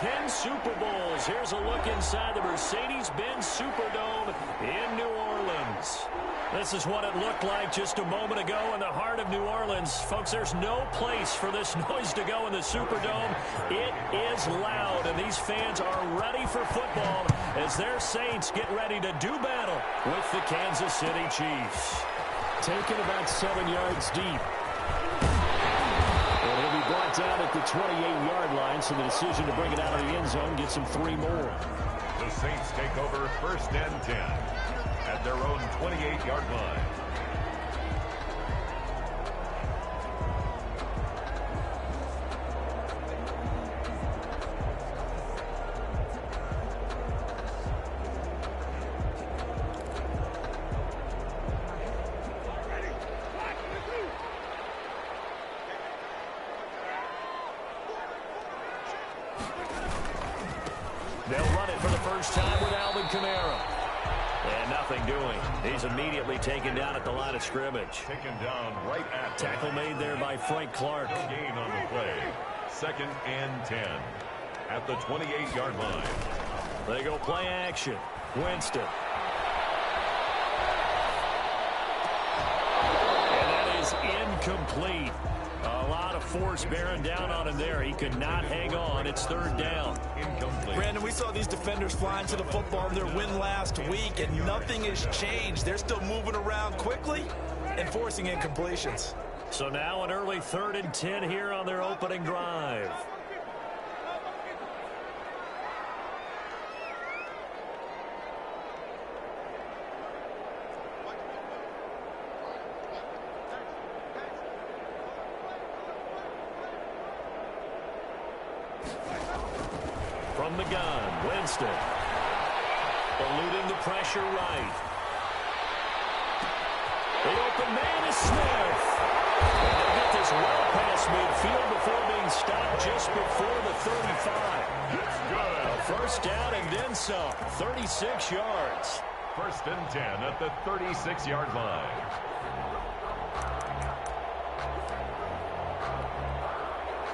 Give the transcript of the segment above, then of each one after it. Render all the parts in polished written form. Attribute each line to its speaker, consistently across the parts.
Speaker 1: 10 Super Bowls. Here's a look inside the Mercedes-Benz Superdome in New Orleans. This is what it looked like just a moment ago in the heart of New Orleans. Folks, there's no place for this noise to go in the Superdome. It is loud, and these fans are ready for football as their Saints get ready to do battle with the Kansas City Chiefs. Taken about 7 yards deep. And he'll be brought down at the 28-yard line, so the decision to bring it out of the end zone gets him 3 more.
Speaker 2: The Saints take over 1st and 10 at their own 28-yard line.
Speaker 1: They'll run it for the first time with Alvin Kamara. And nothing doing. He's immediately taken down at the line of scrimmage.
Speaker 2: Taken down right at
Speaker 1: tackle made there by Frank Clark.
Speaker 2: No gain on the play. 2nd and 10 at the 28-yard line.
Speaker 1: They go play action. Winston. And that is incomplete. A lot of force bearing down on him there. He could not hang on. It's 3rd down.
Speaker 2: Incomplete.
Speaker 3: Brandon, we saw these defenders flying to the football in their win last week, and nothing has changed. They're still moving around quickly and forcing incompletions.
Speaker 1: So now an early 3rd and 10 here on their opening drive. From the gun, Winston. Eluding the pressure right. The open man is Smith. And they get this well past midfield before being stopped just before the 35. A first down and then some. 36 yards.
Speaker 2: 1st and 10 at the 36-yard line.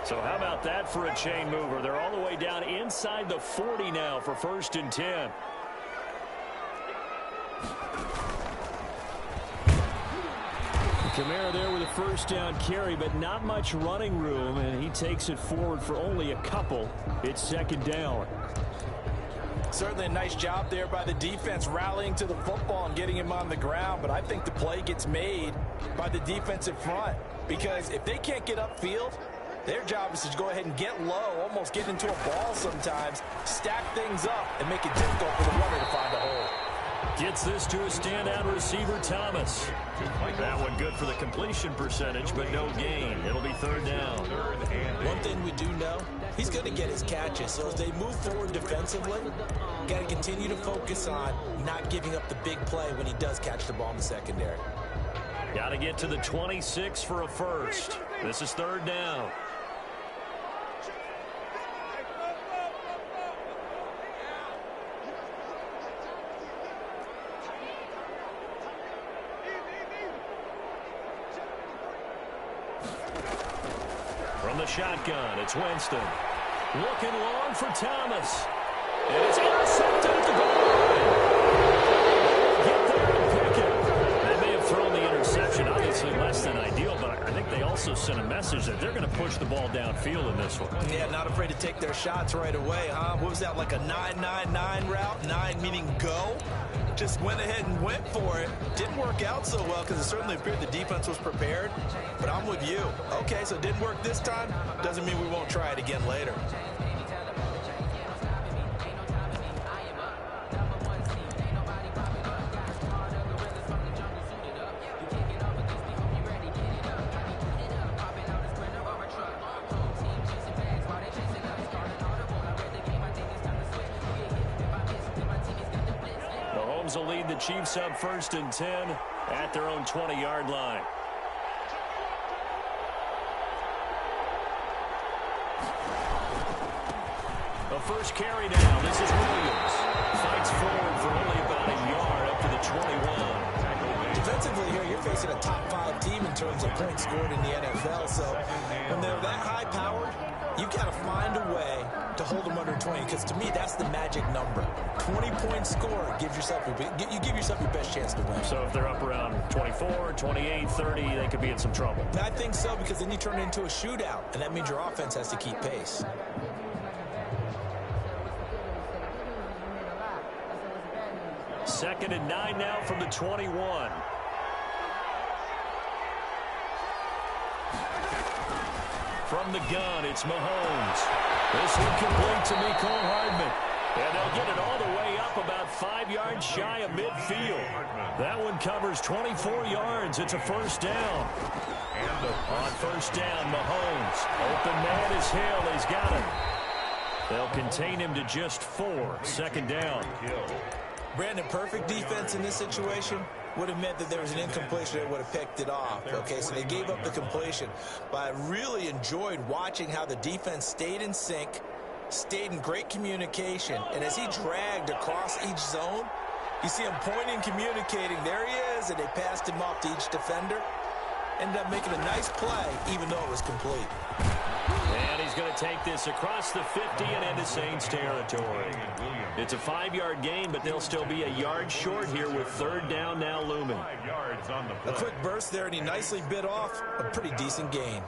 Speaker 1: So how about that for a chain mover? They're all the way down inside the 40 now for 1st and 10. Kamara there with a first down carry, but not much running room, and he takes it forward for only a couple. It's 2nd down.
Speaker 3: Certainly a nice job there by the defense rallying to the football and getting him on the ground, but I think the play gets made by the defensive front, because if they can't get upfield, their job is to go ahead and get low, almost get into a ball sometimes, stack things up, and make it difficult for the runner to find a hole.
Speaker 1: Gets this to a standout receiver, Thomas. That one good for the completion percentage, but no gain. It'll be 3rd down.
Speaker 3: One thing we do know, he's going to get his catches. So as they move forward defensively, got to continue to focus on not giving up the big play when he does catch the ball in the secondary.
Speaker 1: Got to get to the 26 for a first. This is 3rd down. From the shotgun, it's Winston. Looking long for Thomas. And it's intercepted at the goal line. Get there and pick it. They may have thrown the interception, obviously less than ideal, but I think they also sent a message that they're going to push the ball downfield in this one.
Speaker 3: Yeah, not afraid to take their shots right away, huh? What was that, like a 9-9-9 route? 9 meaning go? Just went ahead and went for it. Didn't work out so well because it certainly appeared the defense was prepared. But I'm with you. Okay, so it didn't work this time. Doesn't mean we won't try it again later.
Speaker 1: Will lead the Chiefs up 1st and 10 at their own 20-yard line. The first carry down. This is Williams. Fights forward for only about a yard up to the 21.
Speaker 3: Defensively here, you're facing a top 5 team in terms of points scored in the NFL. So when they're that high-powered, you've got to find a way to hold them under 20, because to me, that's the magic number. 20-point score gives yourself you give yourself your best chance to win.
Speaker 1: So if they're up around 24, 28, 30, they could be in some trouble.
Speaker 3: I think so, because then you turn it into a shootout, and that means your offense has to keep pace.
Speaker 1: Second and 9 now from the 21. From the gun, it's Mahomes. This one complete to Mecole Hardman. And they'll get it all the way up about 5 yards shy of midfield. That one covers 24 yards. It's a first down. On first down, Mahomes. Open man is Hill. He's got him. They'll contain him to just 4. Second down.
Speaker 3: Brandon, perfect defense in this situation would have meant that there was an incompletion that would have picked it off. Okay, so they gave up the completion. But I really enjoyed watching how the defense stayed in sync, stayed in great communication, and as he dragged across each zone, you see him pointing, communicating. There he is, and they passed him off to each defender. Ended up making a nice play, even though it was complete.
Speaker 1: And he's going to take this across the 50 and into Saints territory. It's a 5-yard gain, but they'll still be a yard short here with third down now looming.
Speaker 3: A quick burst there, and he nicely bit off a pretty decent gain.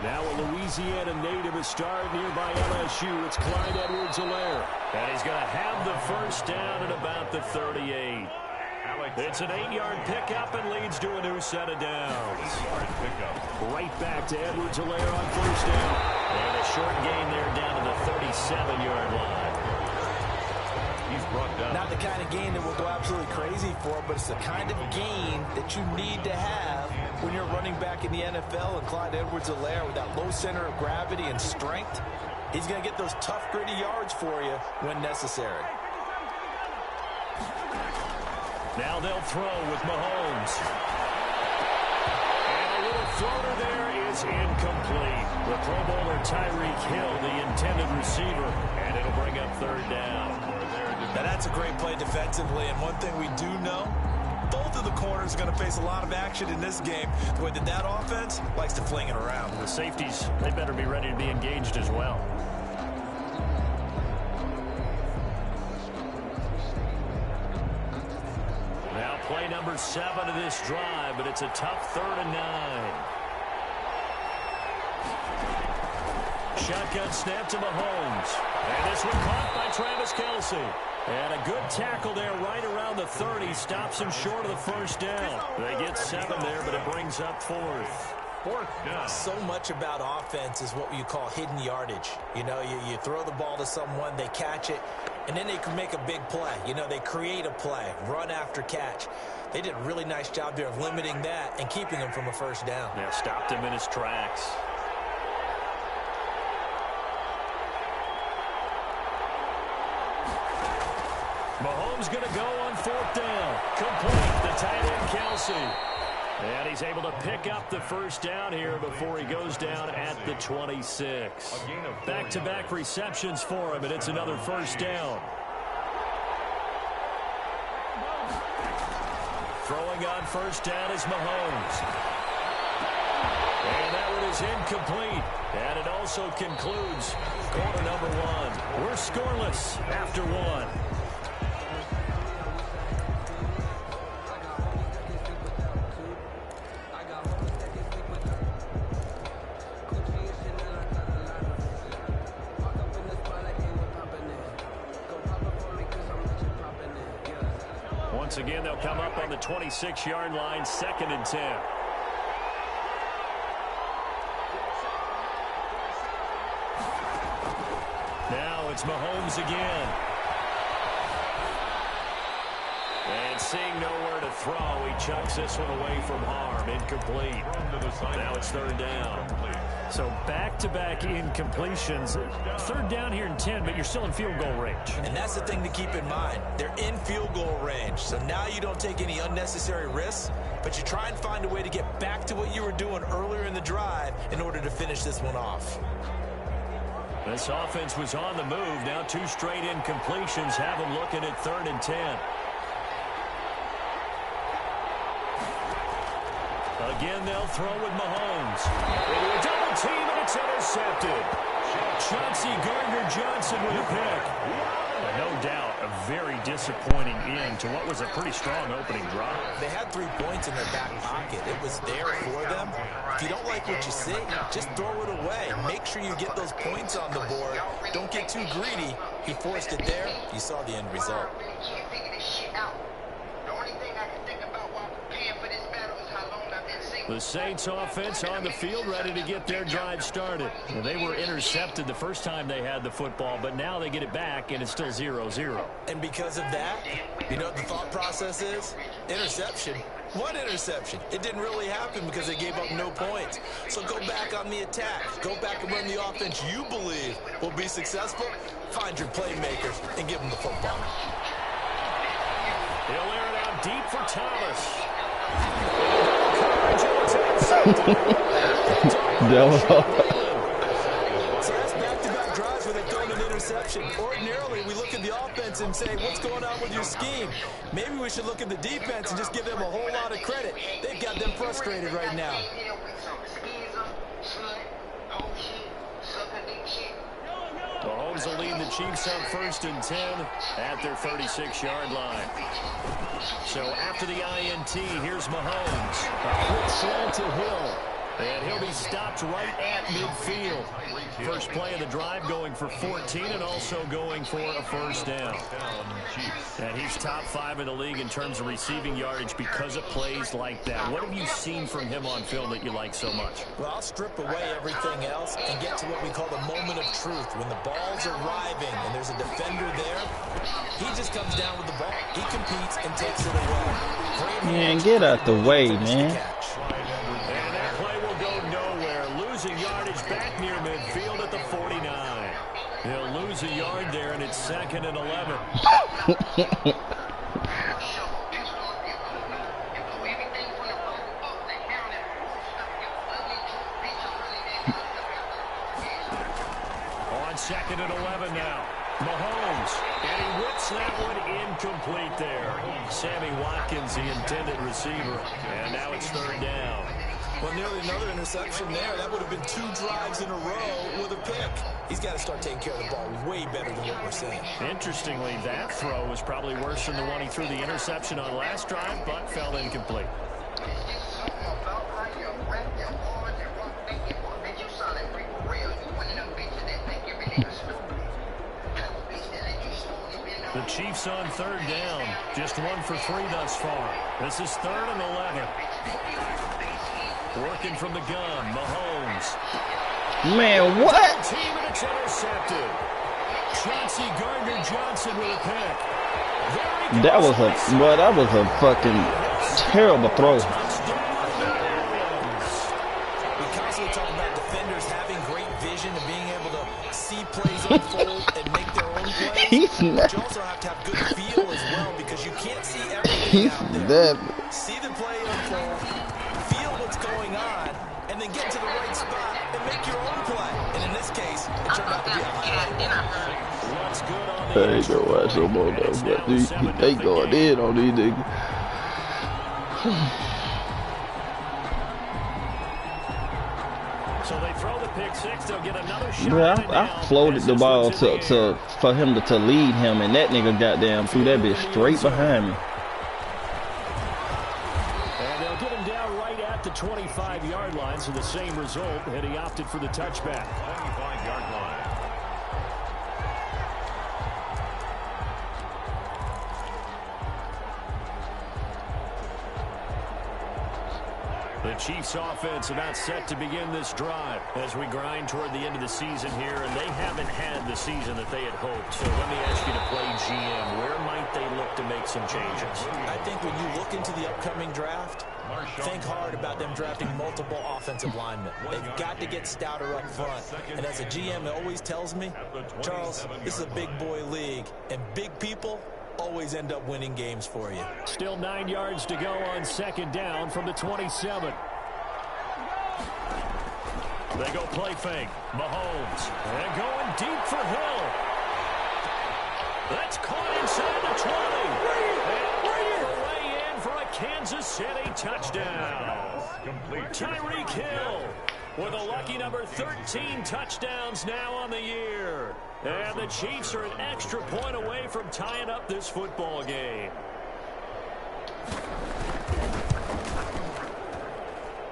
Speaker 1: Now a Louisiana native is starred nearby LSU. It's Clyde Edwards-Helaire. And he's going to have the first down at about the 38. It's an 8-yard pickup and leads to a new set of downs. Right back to Edwards-Helaire on first down. And a short gain there down to the 37-yard line.
Speaker 2: He's brought down.
Speaker 3: Not the kind of gain that will go absolutely crazy for, but it's the kind of gain that you need to have when you're running back in the NFL. And Clyde Edwards-Helaire, with that low center of gravity and strength, he's going to get those tough, gritty yards for you when necessary.
Speaker 1: Now they'll throw with Mahomes. And a little floater there is incomplete. The Pro Bowler Tyreek Hill, the intended receiver, and it'll bring up third down.
Speaker 3: Now that's a great play defensively, and one thing we do know, both of the corners are going to face a lot of action in this game. The way that offense likes to fling it around.
Speaker 1: The safeties, they better be ready to be engaged as well. Now play number 7 of this drive, but it's a tough 3rd and 9. Shotgun snap to Mahomes. And this one caught by Travis Kelce. And a good tackle there right around the 30. Stops him short of the first down. They get 7 there, but it brings up 4th.
Speaker 3: So much about offense is what you call hidden yardage. You know, you throw the ball to someone, they catch it, and then they can make a big play. You know, they create a play, run after catch. They did a really nice job there of limiting that and keeping him from a first down.
Speaker 1: Yeah, stopped him in his tracks. Mahomes going to go on 4th down. Complete. The tight end, Kelce. And he's able to pick up the first down here before he goes down at the 26. Back-to-back receptions for him, and it's another first down. Throwing on first down is Mahomes. And that one is incomplete. And it also concludes quarter number 1. We're scoreless after 1. Once again, they'll come up on the 26-yard line, 2nd and 10. Now it's Mahomes again. And seeing nowhere to throw, he chucks this one away from harm. Incomplete. Now it's 3rd down. So back-to-back incompletions. 3rd down here in 10, but you're still in field goal range.
Speaker 3: And that's the thing to keep in mind. They're in field goal range. So now you don't take any unnecessary risks, but you try and find a way to get back to what you were doing earlier in the drive in order to finish this one off.
Speaker 1: This offense was on the move. Now 2 straight incompletions have them looking at 3rd and 10. Again, they'll throw with Mahomes. Into a double team, and it's intercepted. Chauncey Gardner-Johnson with a pick. No doubt, a very disappointing end to what was a pretty strong opening drive.
Speaker 3: They had 3 points in their back pocket. It was there for them. If you don't like what you see, just throw it away. Make sure you get those points on the board. Don't get too greedy. He forced it there. You saw the end result.
Speaker 1: The Saints offense on the field ready to get their drive started. Well, they were intercepted the first time they had the football, but now they get it back, and it's still 0-0.
Speaker 3: And because of that, you know what the thought process is? Interception. What interception? It didn't really happen because they gave up no points. So go back on the attack. Go back and run the offense you believe will be successful. Find your playmakers and give them the football.
Speaker 1: He'll air it out deep for Thomas.
Speaker 3: So that's back-to-back drives where they've thrown an interception. Ordinarily, we look at the offense and say, what's going on with your scheme? Maybe we should look at the defense and just give them a whole lot of credit. They've got them frustrated right now.
Speaker 1: Mahomes will lead the Chiefs up 1st and 10 at their 36-yard line. So after the INT, here's Mahomes. A quick slant to Hill. And he'll be stopped right at midfield. First play of the drive going for 14 and also going for a 1st down. And he's top 5 in the league in terms of receiving yardage because of plays like that. What have you seen from him on film that you like so much?
Speaker 3: Well, I'll strip away everything else and get to what we call the moment of truth. When the ball's arriving and there's a defender there, he just comes down with the ball. He competes and takes it away.
Speaker 4: Man, get out the way, man.
Speaker 1: And that play will go nowhere. Losing yardage back near midfield at the 49. He'll lose a yard there, and it's 2nd and 11. On 2nd and 11 now. Mahomes, and he whips that one incomplete there. Sammy Watkins, the intended receiver, and now it's 3rd down.
Speaker 3: Well, nearly another interception there. That would have been 2 drives in a row with a pick. He's got to start taking care of the ball way better than what we're seeing.
Speaker 1: Interestingly, that throw was probably worse than the one he threw the interception on last drive, but fell incomplete. The Chiefs on 3rd down. Just 1 for 3 thus far. This is 3rd and 11. Working from the gun, Mahomes.
Speaker 4: Man, what?
Speaker 1: Team, and it's intercepted. Chauncey Gardner-Johnson with a pick.
Speaker 4: That was a fucking terrible throw.
Speaker 3: We constantly talk about defenders having great vision and being able to see plays unfold and make their own plays. But you also have to have good feel as well because you can't see everything out there. See the play unfold, feel what's going on, and then get to the right spot and make your own play. And in this case, it turned out to be a highlight.
Speaker 1: What's good on
Speaker 4: I ain't gonna watch no more though, but they going in on these niggas.
Speaker 1: So they throw the pick 6, they'll get another shot.
Speaker 4: Yeah, I floated the ball for him to lead him, and that nigga goddamn threw that bitch straight behind me.
Speaker 1: And they'll get him down right at the 25-yard line, so the same result, and he opted for the touchback.
Speaker 2: 25-yard line.
Speaker 1: The Chiefs offense about set to begin this drive as we grind toward the end of the season here, and they haven't had the season that they had hoped. So let me ask you to play GM. Where might they look to make some changes?
Speaker 3: I think when you look into the upcoming draft, think hard about them drafting multiple offensive linemen. They've got to get stouter up front. And as a GM, it always tells me, Charles, this is a big boy league, and big people always end up winning games for you.
Speaker 1: Still 9 yards to go on 2nd down from the 27. They go play fake. Mahomes. And going deep for Hill. That's caught inside the 20. And all the way in for a Kansas City touchdown. Tyreek Hill with a lucky number 13 touchdowns now on the year. And the Chiefs are an extra point away from tying up this football game.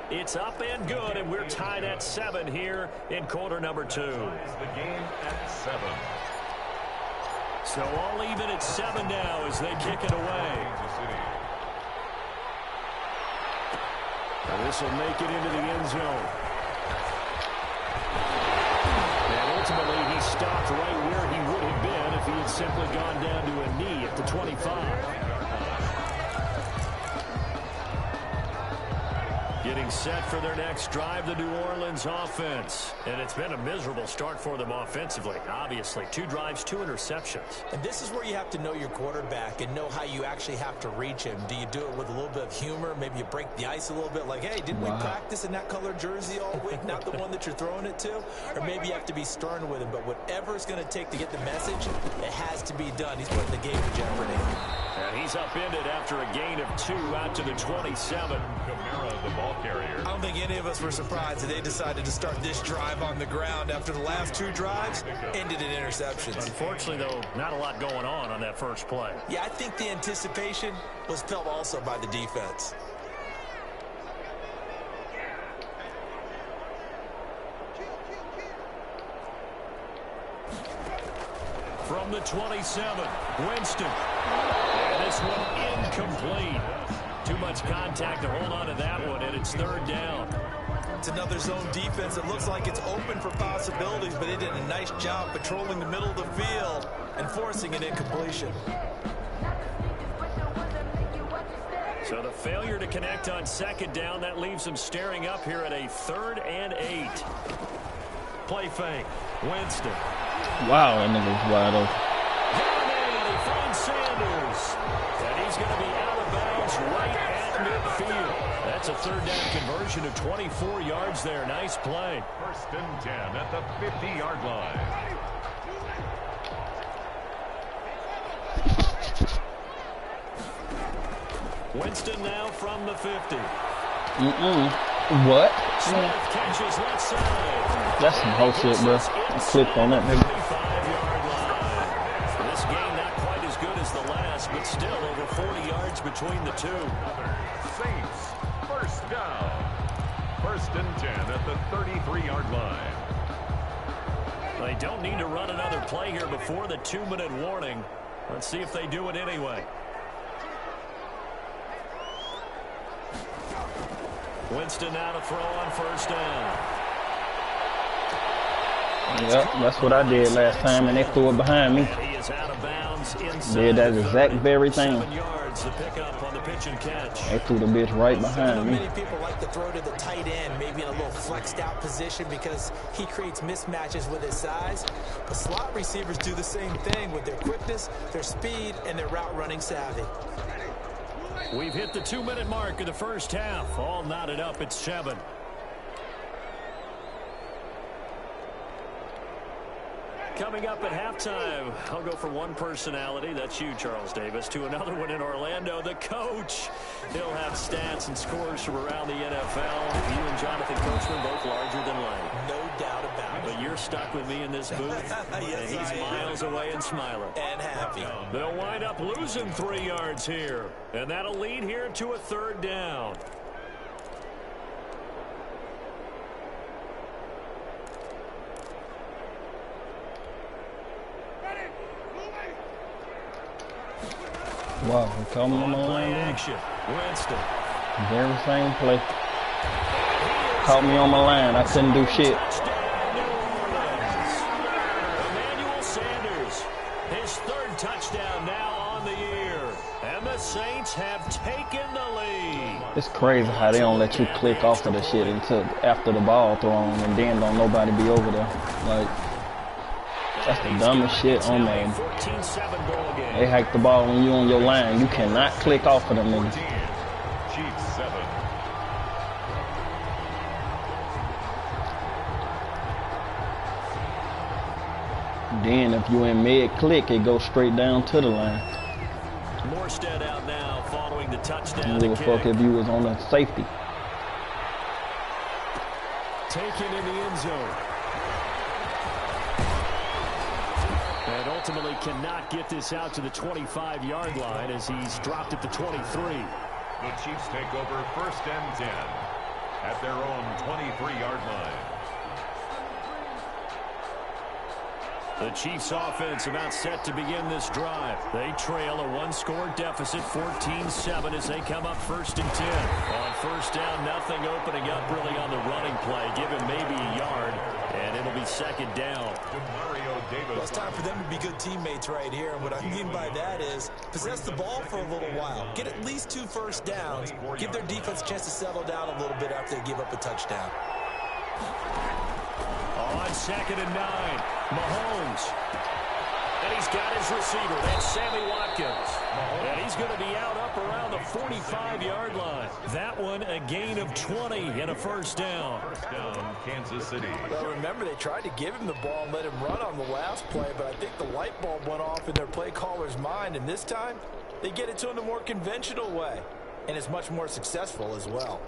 Speaker 1: It's up and good, and we're tied at 7 here in quarter number 2.
Speaker 2: The game at 7.
Speaker 1: So all even at 7 now as they kick it away. And this will make it into the end zone. And ultimately, he stopped right where he would have been if he had simply gone down to a knee at the 25. Getting set for their next drive, the New Orleans offense. And it's been a miserable start for them offensively. Obviously, 2 drives, 2 interceptions.
Speaker 3: And this is where you have to know your quarterback and know how you actually have to reach him. Do you do it with a little bit of humor? Maybe you break the ice a little bit like, hey, didn't we practice in that color jersey all week? Not the one that you're throwing it to? Or maybe you have to be stern with him. But whatever it's going to take to get the message, it has to be done. He's putting the game in jeopardy.
Speaker 1: And he's upended after a gain of 2 out to the 27.
Speaker 2: Kamara, the ball carrier.
Speaker 3: I don't think any of us were surprised that they decided to start this drive on the ground after the last 2 drives ended in interceptions.
Speaker 1: Unfortunately, though, not a lot going on that first play.
Speaker 3: Yeah, I think the anticipation was felt also by the defense.
Speaker 1: From the 27, Winston. And this one incomplete. Too much contact to hold on to that one, and it's 3rd down.
Speaker 3: It's another zone defense. It looks like it's open for possibilities, but they did a nice job patrolling the middle of the field and forcing an incompletion.
Speaker 1: So the failure to connect on 2nd down, that leaves them staring up here at a 3rd and 8. Play fake. Winston.
Speaker 4: Wow, that nigga's wide open.
Speaker 1: He finds Sanders. And he's going to be out of bounds right at midfield. That's a 3rd down conversion of 24 yards there. Nice play.
Speaker 2: 1st and 10 at the 50-yard line.
Speaker 1: Winston now from the 50.
Speaker 4: What?
Speaker 1: Smith catches left side.
Speaker 4: That's some whole shit, bro. I clicked on that nigga.
Speaker 1: 35-yard line. This game not quite as good as the last, but still over 40 yards between the two.
Speaker 2: Saints, 1st down. 1st and 10 at the 33-yard line.
Speaker 1: They don't need to run another play here before the 2-minute warning. Let's see if they do it anyway. Winston now to throw on 1st down.
Speaker 4: Yep, that's what I did last time, and they threw it behind me.
Speaker 1: And he is out of bounds inside.
Speaker 4: Did that exact very thing.
Speaker 1: 7 yards, the pickup on the pitch and catch.
Speaker 4: They threw the bitch right
Speaker 3: I know
Speaker 4: behind me.
Speaker 3: many people like to throw to the tight end, maybe in a little flexed out position because he creates mismatches with his size. But slot receivers do the same thing with their quickness, their speed, and their route running savvy.
Speaker 1: We've hit the 2-minute mark of the first half. All knotted up at 7. Coming up at halftime, I'll go from one personality, that's you, Charles Davis, to another one in Orlando, the coach. He'll have stats and scores from around the NFL. You and Jonathan Coachman both larger than life.
Speaker 3: No doubt about it.
Speaker 1: But you're stuck with me in this booth,
Speaker 3: Yes,
Speaker 1: and
Speaker 3: I
Speaker 1: he's
Speaker 3: am.
Speaker 1: miles away and smiling.
Speaker 3: And happy.
Speaker 1: They'll wind up losing 3 yards here, and that'll lead here to a 3rd down.
Speaker 4: Wow, he called me on my
Speaker 1: Play
Speaker 4: line.
Speaker 1: action. Winston.
Speaker 4: Very same play. Caught me on my line. I couldn't do shit.
Speaker 1: Touchdown, New Orleans. Emmanuel Sanders, his 3rd touchdown now on the year. And the Saints have taken the lead.
Speaker 4: It's crazy how they don't let you click off of the shit until after the ball thrown, and then don't nobody be over there. Like, that's the dumbest shit on there.
Speaker 1: 14-7 ball game.
Speaker 4: They hike the ball when you on your line. You cannot click off of them niggas.
Speaker 2: Chiefs 7.
Speaker 4: Then if you in mid-click, it goes straight down to the line.
Speaker 1: Morstead out now following the touchdown.
Speaker 4: I don't give a fuck if you was on a safety.
Speaker 1: Taken in the end zone. And ultimately cannot get this out to the 25-yard line as he's dropped at the 23.
Speaker 2: The Chiefs take over 1st and 10 at their own 23-yard line.
Speaker 1: The Chiefs offense about set to begin this drive. They trail a one-score deficit, 14-7, as they come up 1st and 10. On 1st down, nothing opening up really on the running play. Give him maybe a yard, and it'll be 2nd down.
Speaker 3: Well, it's time for them to be good teammates right here. And what I mean by that is possess the ball for a little while. Get at least 2 first downs. Give their defense a chance to settle down a little bit after they give up a touchdown.
Speaker 1: On 2nd and 9, Mahomes. And he's got his receiver. That's Sammy Watkins. And he's going to be out up around the 45-yard line. That one a gain of 20 and a 1st down.
Speaker 2: 1st down, Kansas City.
Speaker 3: Well, remember, they tried to give him the ball and let him run on the last play, but I think the light bulb went off in their play caller's mind, and this time they get it to him the more conventional way, and it's much more successful as well.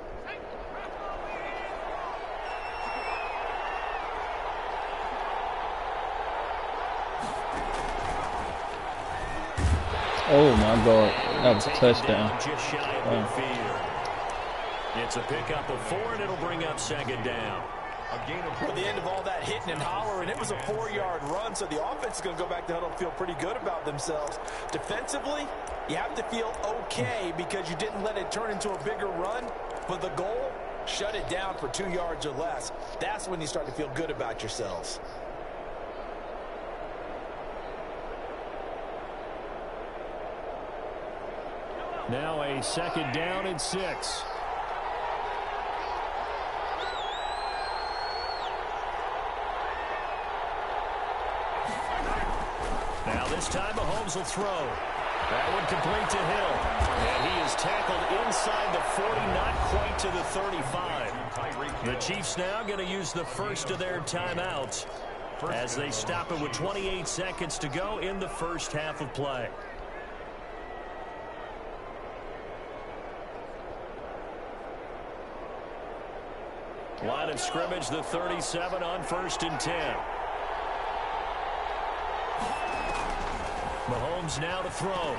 Speaker 4: Oh my God, that was a touchdown.
Speaker 1: Just shy of midfield. It's a pickup of 4, and it'll bring up 2nd down.
Speaker 3: At the end of all that hitting and hollering, it was a 4-yard run, so the offense is going to go back to huddle and feel pretty good about themselves. Defensively, you have to feel okay because you didn't let it turn into a bigger run, but the goal, shut it down for 2 yards or less. That's when you start to feel good about yourselves.
Speaker 1: Now a 2nd down and 6. Now this time Mahomes will throw. That one complete to Hill. And he is tackled inside the 40, not quite to the 35. The Chiefs now going to use the first of their timeouts as they stop it with 28 seconds to go in the 1st half of play. Line of scrimmage, the 37 on 1st and 10. Mahomes now to throw. And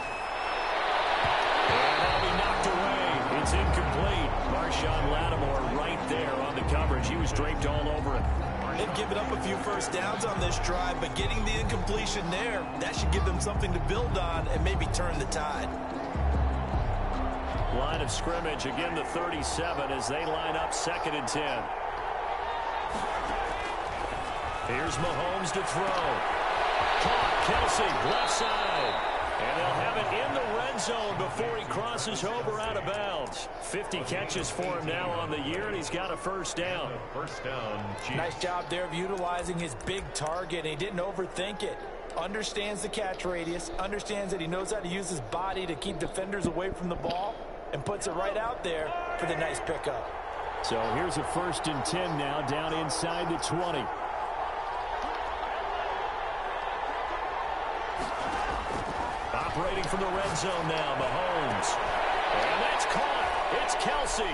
Speaker 1: that'll be knocked away. It's incomplete. Marshawn Lattimore right there on the coverage. He was draped all over it.
Speaker 3: They've given up a few first downs on this drive, but getting the incompletion there, that should give them something to build on and maybe turn the tide.
Speaker 1: Line of scrimmage, again the 37 as they line up 2nd and 10. Here's Mahomes to throw. Caught, Kelsey, left side. And they'll have it in the red zone before he crosses over out of bounds. 50 catches for him now on the year, and he's got a 1st down.
Speaker 2: 1st down, Chiefs.
Speaker 3: Nice job there of utilizing his big target, and he didn't overthink it. Understands the catch radius, understands that he knows how to use his body to keep defenders away from the ball, and puts it right out there for the nice pickup.
Speaker 1: So here's a 1st and 10 now, down inside the 20. Operating from the red zone now, Mahomes. And that's caught. It's Kelsey.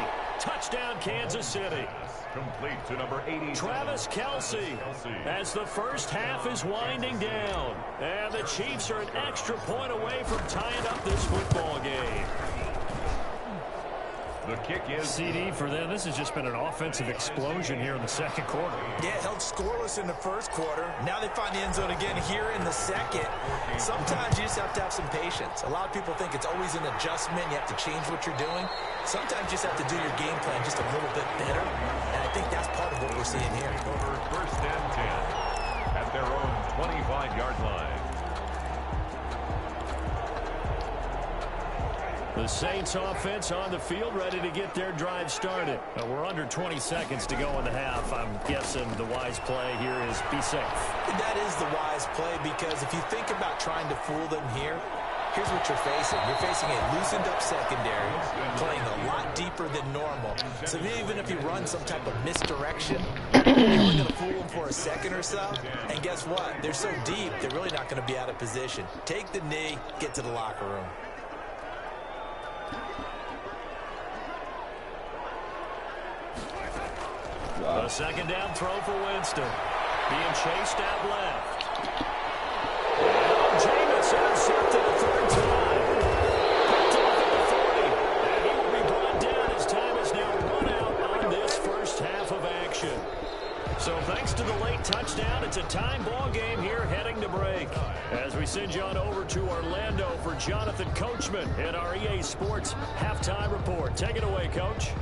Speaker 1: Touchdown, Kansas City.
Speaker 2: Complete to number 80.
Speaker 1: Travis Kelsey as the 1st half is winding down. And the Chiefs are an extra point away from tying up this football game.
Speaker 2: The kick is
Speaker 1: CD for them. This has just been an offensive explosion here in the 2nd quarter.
Speaker 3: Yeah, held scoreless in the 1st quarter. Now they find the end zone again here in the 2nd. Sometimes you just have to have some patience. A lot of people think it's always an adjustment. You have to change what you're doing. Sometimes you just have to do your game plan just a little bit better. And I think that's part of what we're seeing here.
Speaker 2: over 1st and 10 at their own 25-yard line.
Speaker 1: The Saints offense on the field, ready to get their drive started. We're under 20 seconds to go in the half. I'm guessing the wise play here is be safe.
Speaker 3: That is the wise play, because if you think about trying to fool them here, here's what you're facing. You're facing a loosened-up secondary, playing a lot deeper than normal. So even if you run some type of misdirection, you're only going to fool them for a second or so. And guess what? They're so deep, they're really not going to be out of position. Take the knee, get to the locker room.
Speaker 1: A second down throw for Winston. Being chased out left. Jameis intercepted a third time. Picked off at the 40. And he will be brought down as time is now run out on this first half of action. So thanks to the late touchdown, it's a time ball game here heading to break. As we send you on over to Orlando for Jonathan Coachman in our EA Sports halftime report. Take it away, Coach.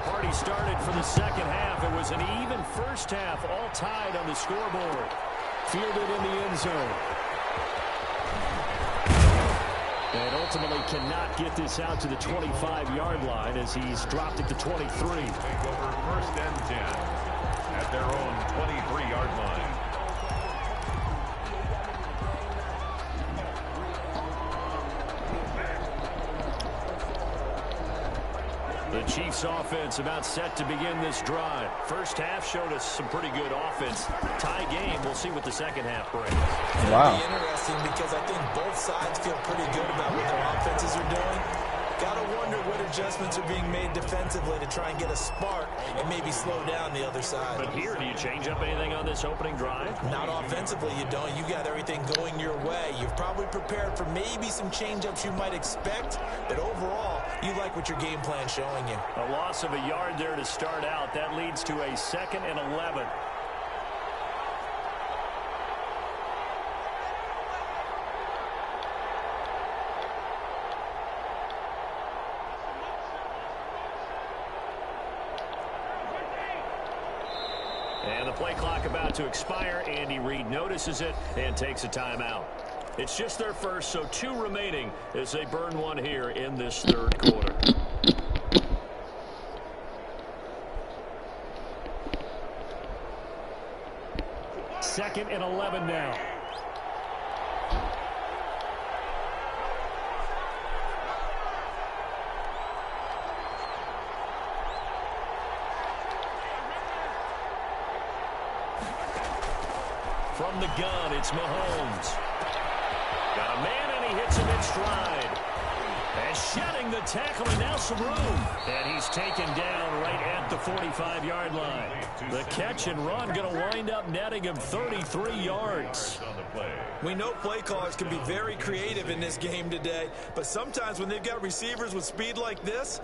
Speaker 1: Party started for the second half. It was an even first half, all tied on the scoreboard. Fielded in the end zone. And ultimately cannot get this out to the 25-yard line as he's dropped it to 23.
Speaker 2: Take over first and 10 at their own 23-yard line.
Speaker 1: The Chiefs offense about set to begin this drive. First half showed us some pretty good offense. Tie game. We'll see what the second half brings.
Speaker 3: Wow. It'll be interesting because I think both sides feel pretty good about what their offenses are doing. Gotta wonder what adjustments are being made defensively to try and get a spark and maybe slow down the other side.
Speaker 1: But here, do you change up anything on this opening drive?
Speaker 3: Not offensively, you don't. You got everything going your way. You've probably prepared for maybe some change-ups you might expect, but overall, you like what your game plan's showing you.
Speaker 1: A loss of a yard there to start out. That leads to a 2nd and 11. And the play clock about to expire. Andy Reid notices it and takes a timeout. It's just their first, so 2 remaining as they burn one here in this third quarter. Second and 11 now. From the gun, it's Mahomes. Got a man, and he hits him in stride. And shedding the tackle, and now some room. And he's taken down right at the 45-yard line. The catch and run going to wind up netting him 33 yards.
Speaker 3: We know play callers can be very creative in this game today, but sometimes when they've got receivers with speed like this,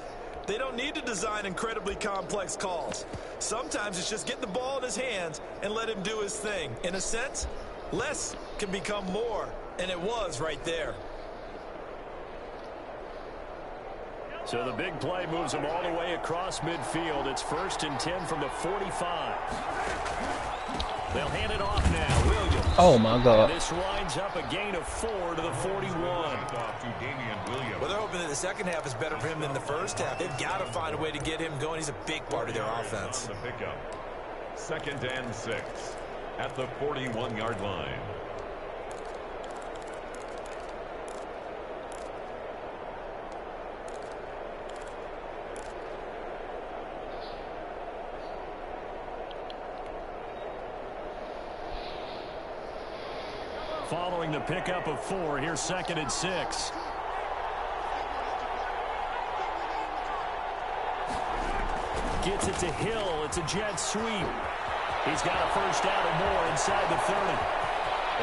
Speaker 3: they don't need to design incredibly complex calls. Sometimes it's just get the ball in his hands and let him do his thing. In a sense, less can become more, and it was right there.
Speaker 1: So the big play moves him all the way across midfield. It's 1st and 10 from the 45. They'll hand it off now. Williams.
Speaker 4: Oh, my God.
Speaker 1: And this winds up a gain of 4 to the 41.
Speaker 3: Well, they're hoping that the second half is better for him than the first half. They've got to find a way to get him going. He's a big part of their offense.
Speaker 2: The pickup. 2nd and 6 at the 41-yard line.
Speaker 1: Following the pickup of 4, here's 2nd and 6. Gets it to Hill. It's a jet sweep. He's got a first down and more inside the 30.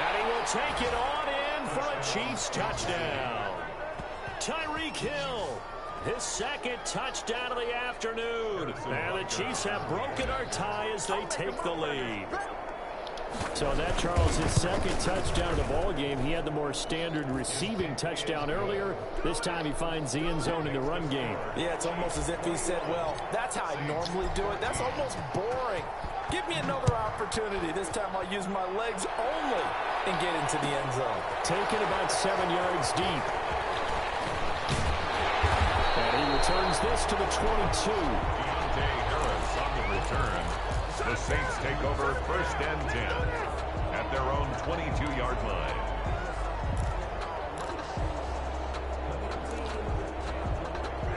Speaker 1: And he will take it on in for a Chiefs touchdown. Tyreek Hill, his 2nd touchdown of the afternoon. And the Chiefs have broken our tie as they take the lead. So that, Charles, his 2nd touchdown of the ball game. He had the more standard receiving touchdown earlier. This time he finds the end zone in the run game.
Speaker 3: Yeah, it's almost as if he said, well, that's how I normally do it. That's almost boring. Give me another opportunity. This time I'll use my legs only and get into the end zone.
Speaker 1: Taken about 7 yards deep. And he returns this to the 22.
Speaker 2: Deontay Harris on the return. The Saints take over 1st and 10 at their own 22-yard line.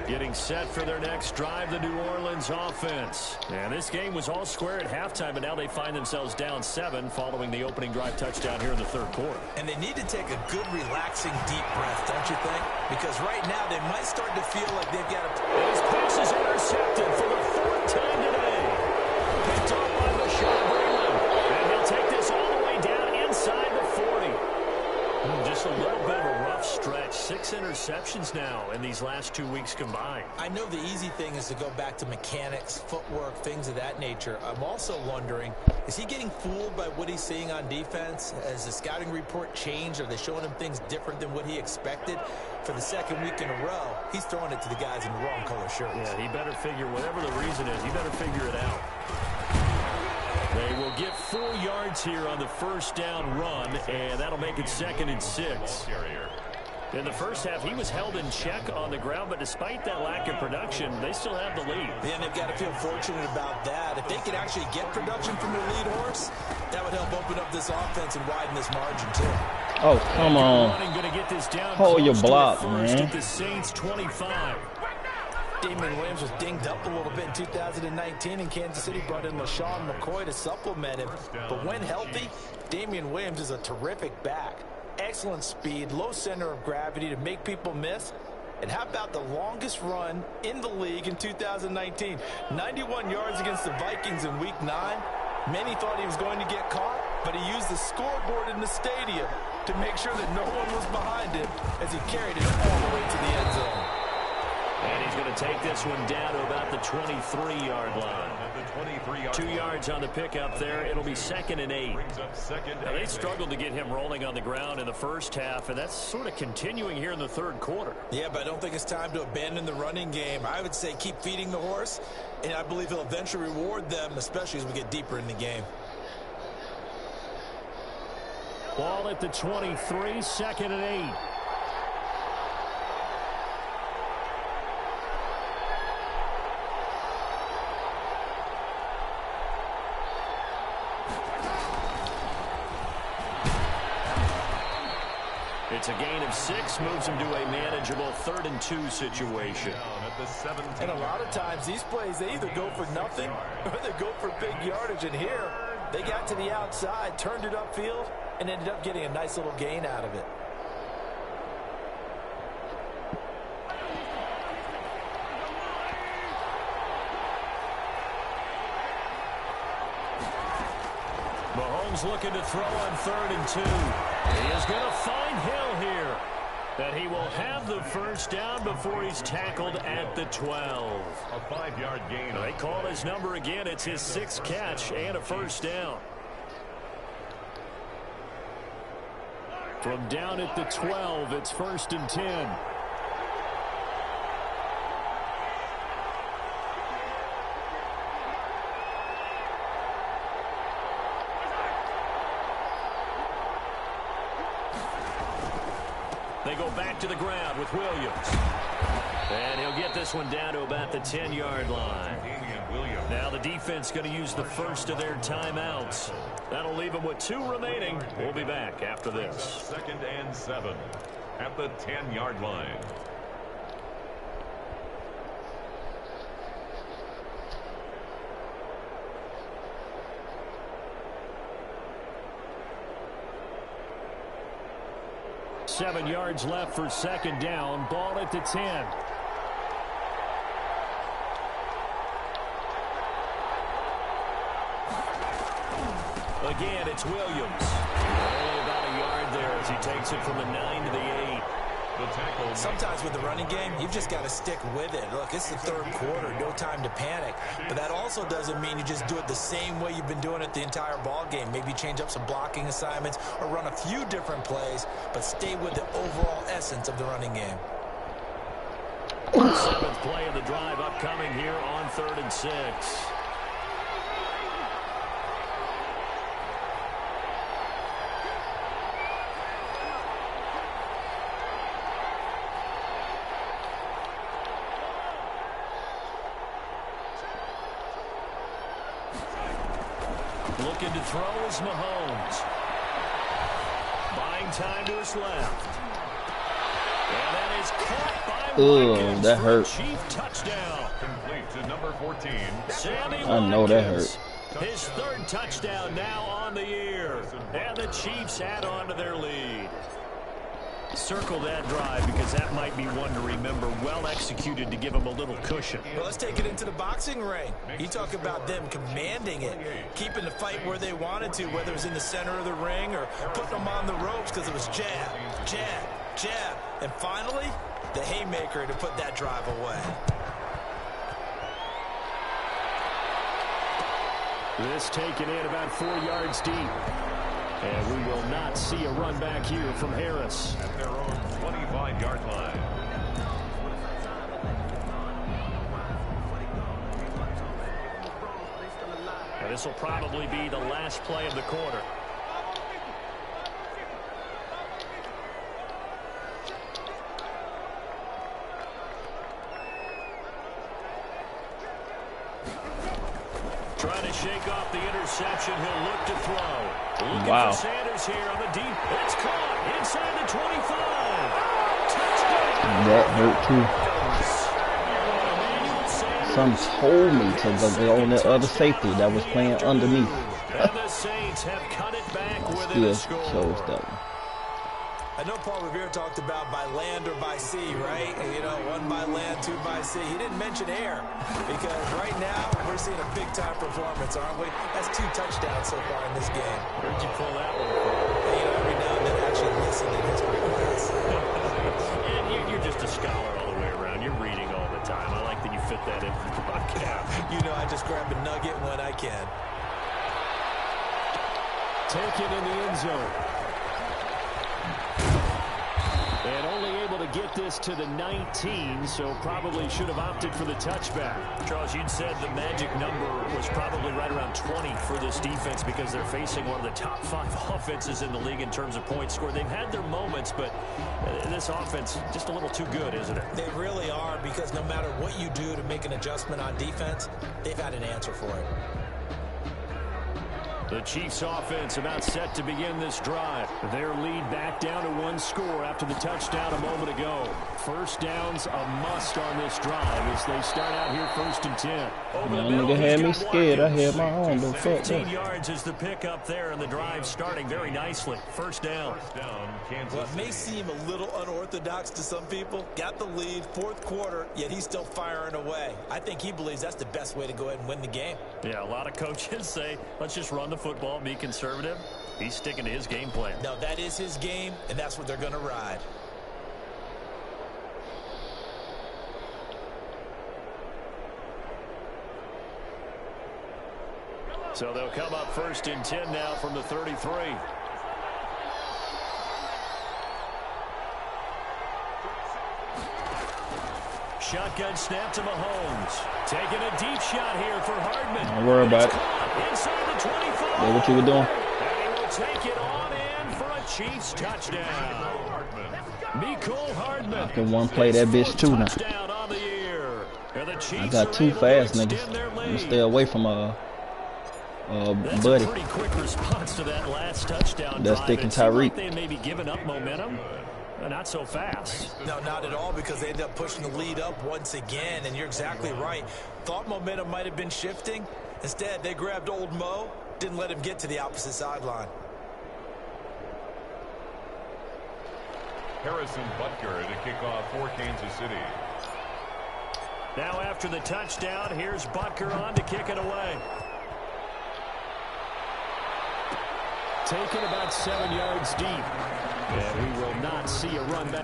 Speaker 1: Getting set for their next drive, the New Orleans offense. And this game was all square at halftime, but now they find themselves down 7 following the opening drive touchdown here in the third quarter.
Speaker 3: And they need to take a good, relaxing, deep breath, don't you think? Because right now they might start to feel like they've got to...
Speaker 1: His pass is intercepted for the 4th time today. Picked off by Breland. And he'll take this all the way down inside the 40. Just a little bit of a rough stretch. 6 interceptions now in these last 2 weeks combined.
Speaker 3: I know the easy thing is to go back to mechanics, footwork, things of that nature. I'm also wondering, is he getting fooled by what he's seeing on defense? Has the scouting report changed? Are they showing him things different than what he expected? For the 2nd week in a row, he's throwing it to the guys in the wrong color shirts.
Speaker 1: Yeah, he better figure, whatever the reason is, he better figure it out. They will get 4 yards here on the first down run, and that'll make it 2nd and 6. In the first half, he was held in check on the ground, but despite that lack of production, they still have the lead.
Speaker 3: And they've got to feel fortunate about that. If they could actually get production from their lead horse, that would help open up this offense and widen this margin, too.
Speaker 4: Oh, come on. Hold your block, man.
Speaker 1: At the Saints 25.
Speaker 3: Damian Williams was dinged up a little bit in 2019, and Kansas City brought in LaShawn McCoy to supplement him. But when healthy, Damian Williams is a terrific back. Excellent speed, low center of gravity to make people miss. And how about the longest run in the league in 2019? 91 yards against the Vikings in Week 9. Many thought he was going to get caught, but he used the scoreboard in the stadium to make sure that no one was behind him as he carried it all the way to the end zone.
Speaker 1: And he's going to take this one down to about the 23-yard line. 2 yards on the pickup there. It'll be 2nd and 8. Now, they struggled to get him rolling on the ground in the first half, and that's sort of continuing here in the third quarter.
Speaker 3: Yeah, but I don't think it's time to abandon the running game. I would say keep feeding the horse, and I believe he'll eventually reward them, especially as we get deeper in the game.
Speaker 1: Ball at the 23, 2nd and 8. It's a gain of 6, moves him to a manageable 3rd and 2 situation.
Speaker 3: And a lot of times these plays, they either go for nothing or they go for big yardage. And here, they got to the outside, turned it upfield, and ended up getting a nice little gain out of it.
Speaker 1: Mahomes looking to throw on 3rd and 2. He is going to find Hill here. That he will have the first down before he's tackled at the 12.
Speaker 2: A 5-yard gain.
Speaker 1: They call his number again. It's his 6th catch and a first down. From down at the 12, it's 1st and 10. They go back to the ground with Williams. And he'll get this one down to about the 10-yard line. Now the defense going to use the first of their timeouts. That'll leave them with 2 remaining. We'll be back after this.
Speaker 2: 2nd and 7 at the 10-yard line.
Speaker 1: Seven yards left for 2nd down. Ball at the 10. Again, it's Williams. Only about a yard there as he takes it from the 9 to the 8.
Speaker 3: Sometimes with the running game, you've just got to stick with it. Look, it's the third quarter, no time to panic. But that also doesn't mean you just do it the same way you've been doing it the entire ball game. Maybe change up some blocking assignments or run a few different plays, but stay with the overall essence of the running game.
Speaker 1: 7th play of the drive upcoming here on 3rd and 6. Looking to throw is Mahomes. Buying time to his left. And that is caught by Watkins
Speaker 4: that
Speaker 1: for
Speaker 4: hurt.
Speaker 1: a Chief touchdown.
Speaker 2: Complete to number 14.
Speaker 1: Sammy
Speaker 4: I know that
Speaker 1: Watkins.
Speaker 4: hurt.
Speaker 1: His third touchdown now on the year. And the Chiefs add on to their lead. Circle that drive because that might be one to remember. Well executed to give them a little cushion.
Speaker 3: Well, let's take it into the boxing ring. You talk about them commanding it, keeping the fight where they wanted to, whether it was in the center of the ring or putting them on the ropes because it was jab, jab, jab. And finally, the haymaker to put that drive away.
Speaker 1: This taken in about 4 yards deep. And we will not see a run back here from Harris.
Speaker 2: At their own 25-yard line.
Speaker 1: And this will probably be the last play of the quarter. Trying to shake off the interception. He'll look to throw. Looking
Speaker 4: Wow.
Speaker 1: for Sanders here on the deep. It's caught inside the 25. Touchdown.
Speaker 4: That hurt too. Some told me to go on that other safety that was playing underneath.
Speaker 1: And the Saints have cut it back within
Speaker 4: Still
Speaker 1: a score.
Speaker 4: chose that one.
Speaker 3: I know Paul Revere talked about by land or by sea, right? And, you know, one by land, two by sea. He didn't mention air because right now we're seeing a big-time performance, aren't we? That's 2 touchdowns so far in this game.
Speaker 1: Where'd you pull that one from?
Speaker 3: And, you know, every now and then actually listen in history class.
Speaker 1: And you're just a scholar all the way around. You're reading all the time. I like that you fit that in for the broadcast.
Speaker 3: You know, I just grab a nugget when I can.
Speaker 1: Taken in the end zone. And only able to get this to the 19, so probably should have opted for the touchback. Charles, you'd said the magic number was probably right around 20 for this defense because they're facing one of the top 5 offenses in the league in terms of points scored. They've had their moments, but this offense just a little too good, isn't it?
Speaker 3: They really are because no matter what you do to make an adjustment on defense, they've had an answer for it.
Speaker 1: The Chiefs offense about set to begin this drive. Their lead back down to 1 score after the touchdown a moment ago. First down's a must on this drive as they start out here 1st and 10. Over the middle,
Speaker 4: Nigga had
Speaker 1: he's
Speaker 4: me
Speaker 1: got
Speaker 4: scared. I
Speaker 1: Watkins.
Speaker 4: had my own. Don't fuck
Speaker 1: 15
Speaker 4: that.
Speaker 1: yards is the pickup there, and the drive starting very nicely. First down.
Speaker 2: First down, Kansas
Speaker 3: Well, it may
Speaker 2: City.
Speaker 3: seem a little unorthodox to some people. Got the lead, 4th quarter, yet he's still firing away. I think he believes that's the best way to go ahead and win the game.
Speaker 1: Yeah, a lot of coaches say, let's just run the football, be conservative. He's sticking to his game plan.
Speaker 3: No, that is his game, and that's what they're going to ride.
Speaker 1: So they'll come up 1st and 10 now from the 33. Shotgun snap to Mahomes. Taking a deep shot here for Hardman.
Speaker 4: Don't worry about it.
Speaker 1: Inside the 25.
Speaker 4: That's what you were doing.
Speaker 1: And he will take it on in for a Chiefs touchdown. Mecole Hardman.
Speaker 4: Can one play that bitch too now.
Speaker 1: Touchdown on the year. And the
Speaker 4: I
Speaker 1: Chiefs
Speaker 4: got
Speaker 1: are
Speaker 4: 2
Speaker 1: able to
Speaker 4: fast
Speaker 1: extend
Speaker 4: niggas.
Speaker 1: their
Speaker 4: I'm gonna
Speaker 1: lead.
Speaker 4: stay away from
Speaker 1: That's
Speaker 4: Buddy.
Speaker 1: a pretty quick response to that last touchdown
Speaker 4: That's
Speaker 1: drive.
Speaker 4: sticking
Speaker 1: It seemed like
Speaker 4: Tyreek.
Speaker 1: they may be giving up momentum. Not so fast.
Speaker 3: No, not at all, because they ended up pushing the lead up once again, and you're exactly right. Thought momentum might have been shifting. Instead, they grabbed old Mo, didn't let him get to the opposite sideline.
Speaker 2: Harrison Butker to kick off for Kansas City.
Speaker 1: Now after the touchdown, here's Butker on to kick it away. Taken about 7 yards deep. And we will not see a run back.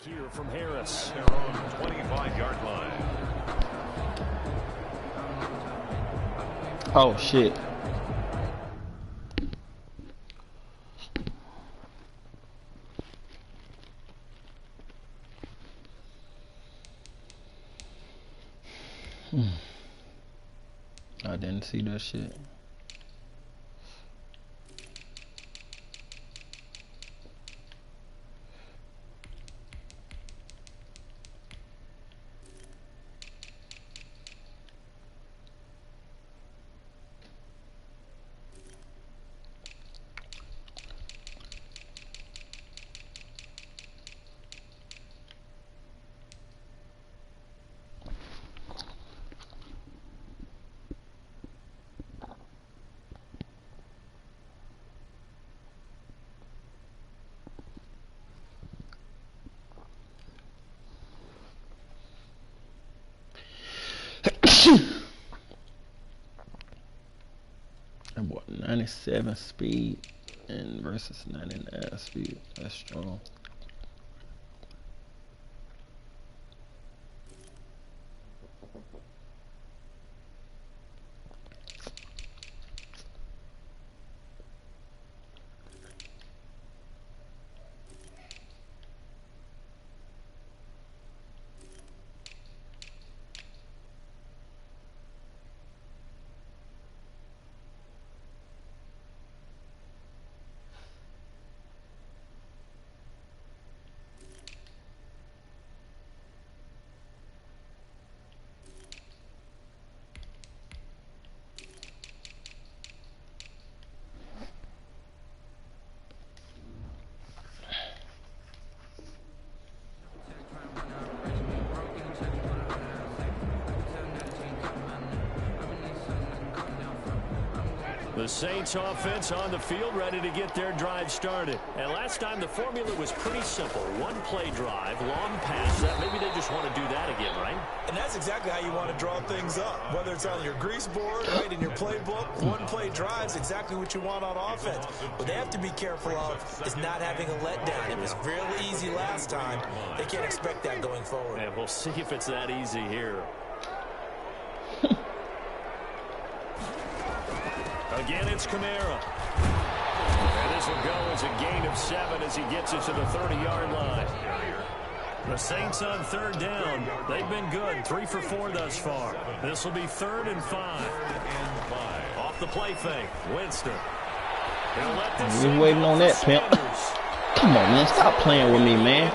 Speaker 1: back here from Harris.
Speaker 2: They're on the 25-yard line.
Speaker 4: Oh, shit. I didn't see that shit. I bought 97 speed and versus 99 speed. That's strong.
Speaker 1: The Saints offense on the field, ready to get their drive started. And last time the formula was pretty simple. One play drive, long pass. Maybe they just want to do that again, right?
Speaker 3: And that's exactly how you want to draw things up. Whether it's on your grease board, right, in your playbook, one play drive is exactly what you want on offense. What they have to be careful of is not having a letdown. It was really easy last time. They can't expect that going forward.
Speaker 1: And we'll see if it's that easy here. Again, it's Kamara. And this will go as a gain of 7 as he gets it to the 30-yard line. The Saints on third down. They've been good. 3 for 4 thus far. This will be 3rd and 5. Off the play fake. Winston. He'll let this
Speaker 4: Just waiting on that, pimp. Come on, man. Stop playing with me, man.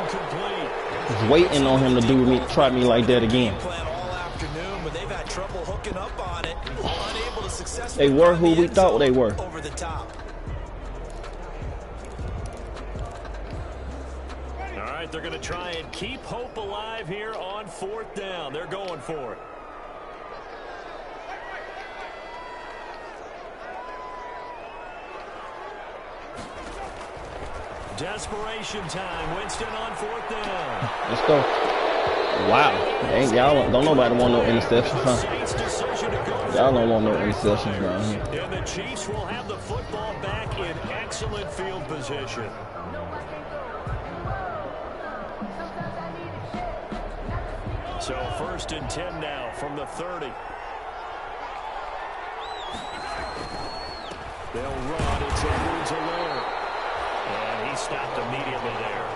Speaker 4: Just waiting on him to do me, try me like that again.
Speaker 3: Trouble hooking up on it. Unable to
Speaker 4: They were who we thought they were.
Speaker 3: Over the top.
Speaker 1: All right, they're going to try and keep hope alive here on 4th down. They're going for it. Desperation time. Winston on 4th down.
Speaker 4: Let's go. Wow. Ain't y'all don't nobody want no interceptions, huh? Y'all don't want no interceptions around here.
Speaker 1: And the Chiefs will have the football back in excellent field position. So 1st and 10 now from the 30. They'll run. It's Edwards-Helaire. And he stopped immediately there.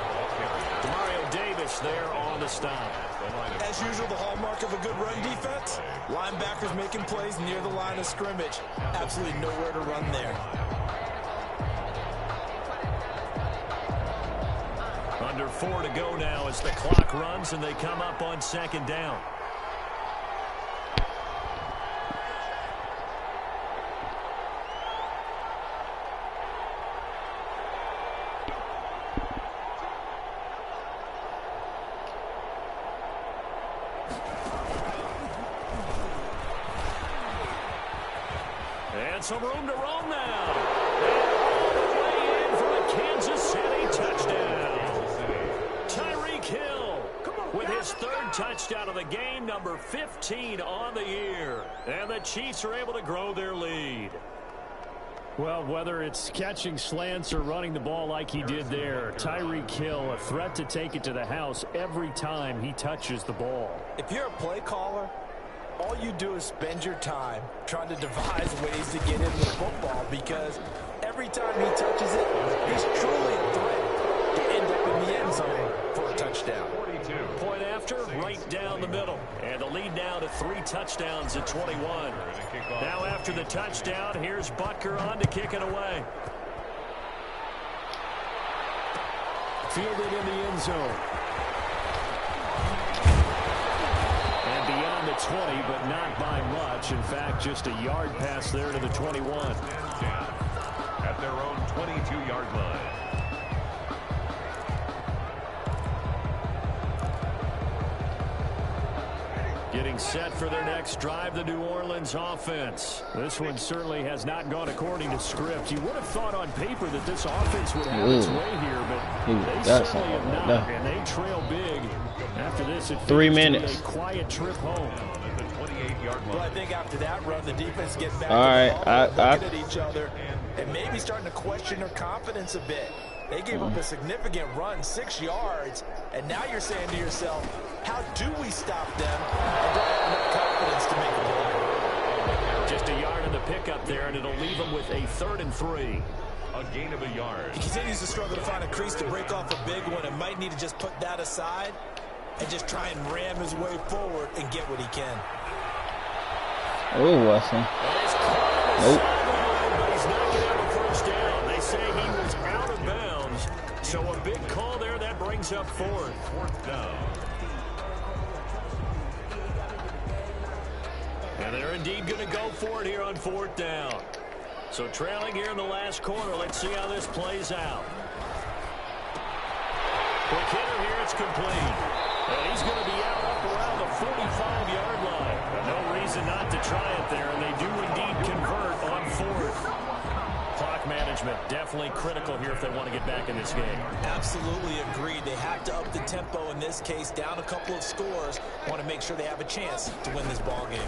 Speaker 1: Demario Davis there on the stop.
Speaker 3: As usual, the hallmark of a good run defense. Linebackers making plays near the line of scrimmage. Absolutely nowhere to run there.
Speaker 1: Under 4 to go now as the clock runs and they come up on 2nd down. And some room to roam now. And all the way in for a Kansas City touchdown. Tyreek Hill with his 3rd touchdown of the game, number 15 on the year. And the Chiefs are able to grow their lead. Well, whether it's catching slants or running the ball like he did there, Tyreek Hill, a threat to take it to the house every time he touches the ball.
Speaker 3: If you're a play caller, all you do is spend your time trying to devise ways to get him the football, because every time he touches it, he's truly a threat to end up in the end zone for a touchdown.
Speaker 2: 42.
Speaker 1: Point after, right down the middle. And the lead now to 3 touchdowns at 21. Now after the touchdown, here's Butker on to kick it away. Fielded in the end zone. And beyond the 20, but not by much. In fact, just a yard pass there to the 21.
Speaker 2: At their own 22-yard line.
Speaker 1: Getting set for their next drive, the New Orleans offense. This one certainly has not gone according to script. You would have thought on paper that this offense would have its way here, but they certainly have not, and they trail big. After this, it
Speaker 4: 3 minutes.
Speaker 1: A quiet trip home.
Speaker 2: At the 28-yard line.
Speaker 3: Well, I think after that run, the defense gets back
Speaker 4: All right,
Speaker 3: to the ball, looking at each other, and maybe starting to question their confidence a bit. They gave up a significant run, 6 yards, and now you're saying to yourself, how do we stop them and don't have enough confidence to make a play?
Speaker 1: Just a yard in the pickup there, and it'll leave them with a 3rd and 3.
Speaker 2: A gain of a yard.
Speaker 3: He continues to struggle to find a crease to break off a big one, and might need to just put that aside and just try and ram his way forward and get what he can.
Speaker 4: Oh, Wesson. Nope.
Speaker 1: But he's not going to have a first down. They say he was out of bounds. So a big call there that brings up 4th.
Speaker 2: 4th down.
Speaker 1: And they're indeed going to go for it here on 4th down. So trailing here in the last quarter. Let's see how this plays out. Quick hitter here. It's complete. And he's going to be out up around the 45-yard line. But no reason not to try it there. And they do indeed convert on 4th. Clock management definitely critical here if they want to get back in this game.
Speaker 3: Absolutely agreed. They have to up the tempo in this case, down a couple of scores. Want to make sure they have a chance to win this ball game.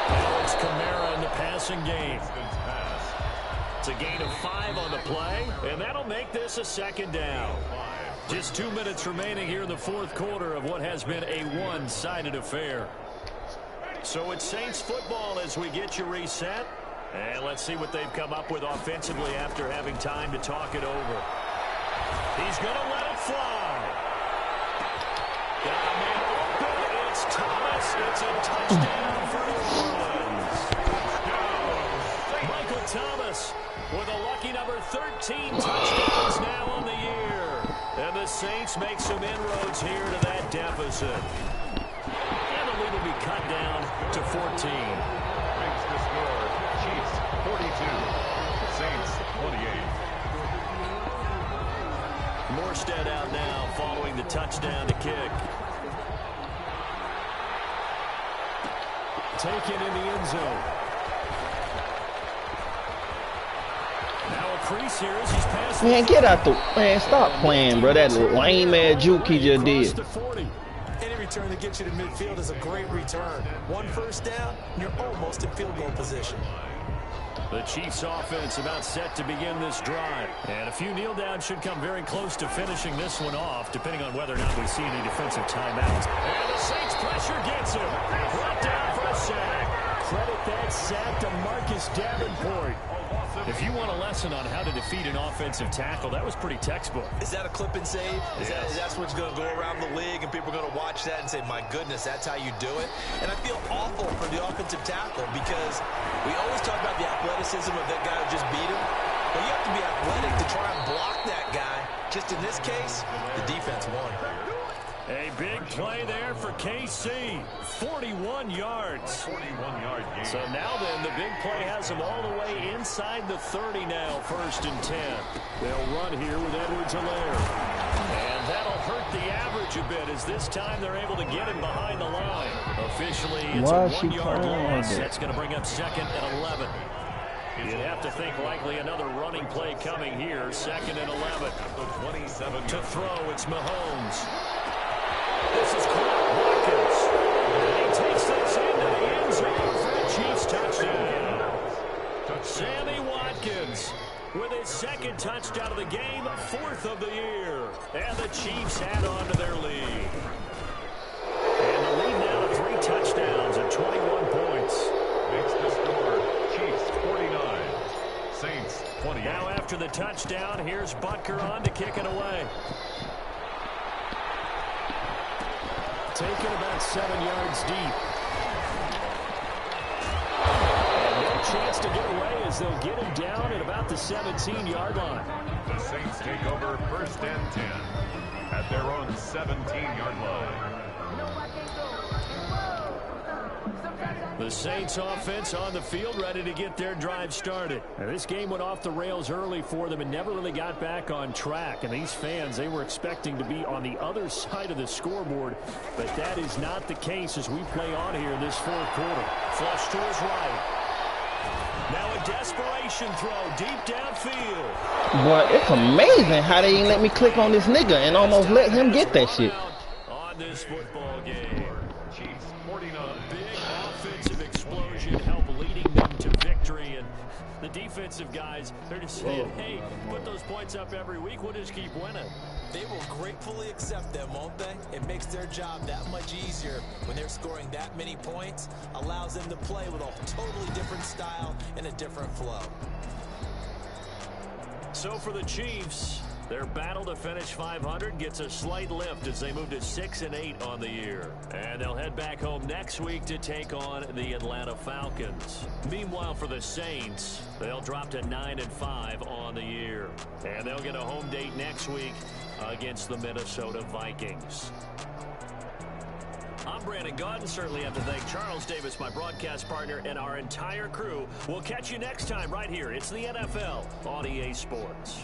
Speaker 1: Alex Kamara in the passing game. It's a gain of 5 on the play, and that'll make this a 2nd down. Just 2 minutes remaining here in the 4th quarter of what has been a one-sided affair. So it's Saints football as we get you reset. And let's see what they've come up with offensively after having time to talk it over. He's going to let it fly. Got a man open. It's Thomas. It's a touchdown for New Orleans. Michael Thomas with a lucky number 13 touchdowns now on the year. And the Saints make some inroads here to that deficit. And the lead will be cut down to 14.
Speaker 2: Makes the score. Chiefs 42. Saints 28.
Speaker 1: Morstead out now following the touchdown to kick. Taken in the end zone. Now a crease here as he's passing.
Speaker 4: Man, get out the... Man, stop playing, bro. That lame-ass juke he just did.
Speaker 3: Any return that gets you to midfield is a great return. 1 first down, and you're almost in field goal position.
Speaker 1: The Chiefs offense about set to begin this drive. And a few kneel downs should come very close to finishing this one off, depending on whether or not we see any defensive timeouts. And the Saints pressure gets him. Brought down for a sack. Credit that sack to Marcus Davenport. If you want a lesson on how to defeat an offensive tackle, that was pretty textbook.
Speaker 3: Is that a clip and save?
Speaker 1: Yes.
Speaker 3: That's what's going to go around the league, and people are going to watch that and say, my goodness, that's how you do it? And I feel awful for the offensive tackle because we always talk about the athleticism of that guy who just beat him. But you have to be athletic to try and block that guy. Just in this case, the defense won.
Speaker 1: A big play there for KC. 41 yards.
Speaker 2: 41-yard gain.
Speaker 1: So now then, the big play has them all the way inside the 30 now, 1st and 10. They'll run here with Edwards-Helaire. And that'll hurt the average a bit as this time they're able to get him behind the line. Officially, it's a 1-yard loss. That's going to bring up 2nd and 11. You'd have to think likely another running play coming here. 2nd and 11.
Speaker 2: 27
Speaker 1: to throw, it's Mahomes. This is Watkins. And he takes this into the end zone for a Chiefs touchdown. Sammy Watkins with his second touchdown of the game, 4th of the year. And the Chiefs add on to their lead. And the lead now to 3 touchdowns and 21 points.
Speaker 2: Makes the score Chiefs 49, Saints 28.
Speaker 1: Now after the touchdown, here's Butker on to kick it away. Taken about 7 yards deep. And no chance to get away as they'll get him down at about the 17-yard line.
Speaker 2: The Saints take over 1st and 10 at their own 17-yard line.
Speaker 1: The Saints offense on the field, ready to get their drive started. And this game went off the rails early for them and never really got back on track. And these fans, they were expecting to be on the other side of the scoreboard. But that is not the case as we play on here in this 4th quarter. Flush to his right. Now a desperation throw deep downfield.
Speaker 4: Boy, it's amazing how they ain't let me click on this nigga and almost let him get that shit.
Speaker 1: On this football game.
Speaker 2: Chiefs 49.
Speaker 1: Big offensive explosion help leading them to victory. And the defensive guys, they're just saying, hey, put those points up every week. We'll just keep winning.
Speaker 3: They will gratefully accept them, won't they? It makes their job that much easier when they're scoring that many points. Allows them to play with a totally different style and a different flow.
Speaker 1: So for the Chiefs, their battle to finish 500 gets a slight lift as they move to 6-8 on the year. And they'll head back home next week to take on the Atlanta Falcons. Meanwhile, for the Saints, they'll drop to 9-5 on the year. And they'll get a home date next week against the Minnesota Vikings. I'm Brandon Gaudin. Certainly have to thank Charles Davis, my broadcast partner, and our entire crew. We'll catch you next time right here. It's the NFL on EA Sports.